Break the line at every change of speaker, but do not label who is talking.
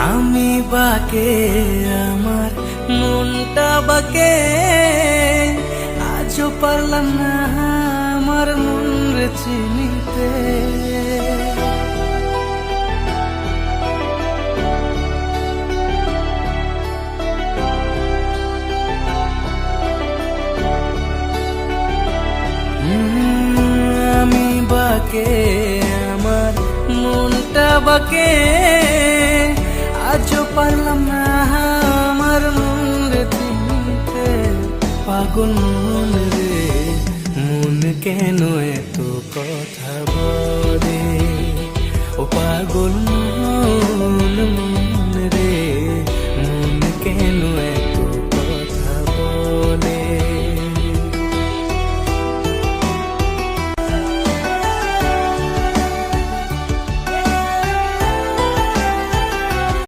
আমি বাকে আমার মনটা বাকে, আজও পারলাম না আমার মন রে চিনিতে। আমি বাকে আমার মনটা বাকে, আজও পারলাম না আমার মন রে চিনতে। পাগল মন রে, মন কেন এত কথা বলে, ও পাগল